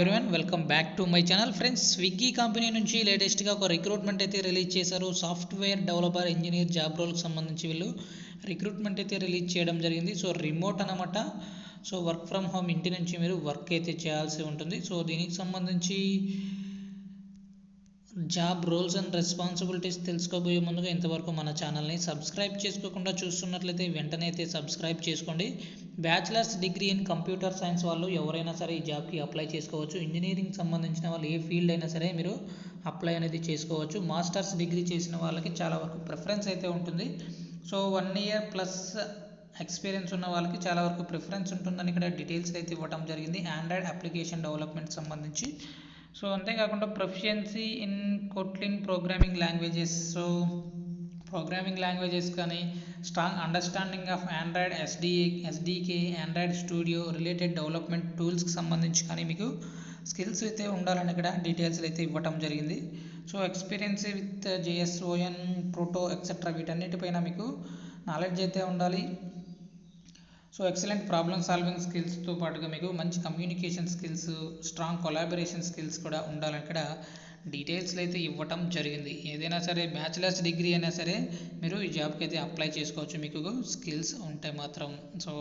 Everyone welcome back to my channel friends. Swiggy company నుంచి లేటెస్ట్గా ఒక రిక్రూట్మెంట్ అయితే రిలీజ్ చేశారు. సాఫ్ట్వేర్ డెవలపర్ ఇంజనీర్ జాబ్ రోల్కి సంబంధించి వీళ్ళు రిక్రూట్మెంట్ అయితే రిలీజ్ చేయడం జరిగింది. సో రిమోట్ అనమాట. సో వర్క్ ఫ్రమ్ హోమ్, ఇంటి నుంచి మీరు వర్క్ అయితే చేయాల్సి ఉంటుంది. సో దీనికి సంబంధించి జాబ్ రోల్స్ అండ్ రెస్పాన్సిబిలిటీస్ తెలుసుకోబోయే ముందుగా ఇంతవరకు మన ఛానల్ని సబ్స్క్రైబ్ చేసుకోకుండా చూస్తున్నట్లయితే వెంటనే అయితే సబ్స్క్రైబ్ చేసుకోండి. Bachelors degree in computer science వాళ్ళు ఎవరైనా సరే ఈ జాబ్కి అప్లై చేసుకోవచ్చు. ఇంజనీరింగ్ సంబంధించిన వాళ్ళు ఏ ఫీల్డ్ అయినా సరే మీరు అప్లై అనేది చేసుకోవచ్చు. మాస్టర్స్ డిగ్రీ చేసిన వాళ్ళకి చాలా వరకు ప్రిఫరెన్స్ అయితే ఉంటుంది. సో 1 year ప్లస్ ఎక్స్పీరియన్స్ ఉన్న వాళ్ళకి చాలా వరకు ప్రిఫరెన్స్ ఉంటుందని ఇక్కడ డీటెయిల్స్ అయితే ఇవ్వడం జరిగింది. ఆండ్రాయిడ్ అప్లికేషన్ డెవలప్మెంట్ సంబంధించి. సో అంతేకాకుండా proficiency in Kotlin programming languages. So programming languages కానీ strong understanding of Android SDK, Android studio related development టూల్స్కి సంబంధించి కానీ మీకు స్కిల్స్ అయితే ఉండాలని ఇక్కడ డీటెయిల్స్ అయితే ఇవ్వటం జరిగింది. So experience with JSON, proto etcetera వీటన్నిటిపైన మీకు నాలెడ్జ్ అయితే ఉండాలి. సో ఎక్సలెంట్ ప్రాబ్లమ్ సాల్వింగ్ స్కిల్స్తో పాటుగా మీకు మంచి communication skills, strong collaboration skills కూడా ఉండాలని ఇక్కడ డీటెయిల్స్లో అయితే ఇవ్వటం జరిగింది. ఏదైనా సరే బ్యాచిలర్స్ డిగ్రీ అయినా సరే మీరు ఈ జాబ్కి అయితే అప్లై చేసుకోవచ్చు మీకు స్కిల్స్ ఉంటే మాత్రం. సో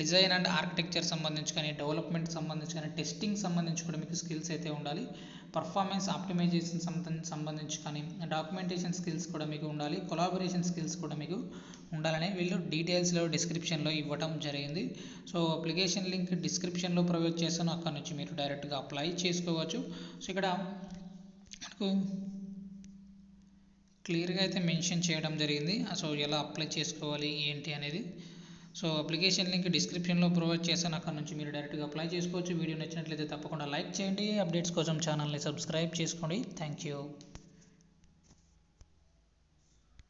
డిజైన్ అండ్ ఆర్కిటెక్చర్ సంబంధించి కానీ, డెవలప్మెంట్ సంబంధించి కానీ, టెస్టింగ్ సంబంధించి కూడా మీకు స్కిల్స్ అయితే ఉండాలి. పర్ఫార్మెన్స్ ఆప్టిమైజేషన్ సంబంధించి కానీ, డాక్యుమెంటేషన్ స్కిల్స్ కూడా మీకు ఉండాలి. కొలాబరేషన్ స్కిల్స్ కూడా మీకు ఉండాలని వీళ్ళు డీటెయిల్స్లో డిస్క్రిప్షన్లో ఇవ్వటం జరిగింది. సో అప్లికేషన్ లింక్ డిస్క్రిప్షన్లో ప్రొవైడ్ చేస్తాను, అక్కడ నుంచి మీరు డైరెక్ట్గా అప్లై చేసుకోవచ్చు. సో ఇక్కడ మనకు క్లియర్గా అయితే మెన్షన్ చేయడం జరిగింది. సో ఎలా అప్లై చేసుకోవాలి ఏంటి అనేది. సో అప్లికేషన్ లింక్ డిస్క్రిప్షన్లో ప్రొవైడ్ చేస్తాను, అక్కడ నుంచి మీరు డైరెక్ట్గా అప్లై చేసుకోవచ్చు. వీడియో నచ్చినట్లయితే తప్పకుండా లైక్ చేయండి. అప్డేట్స్ కోసం ఛానల్ని సబ్స్క్రైబ్ చేసుకోండి. Thank you.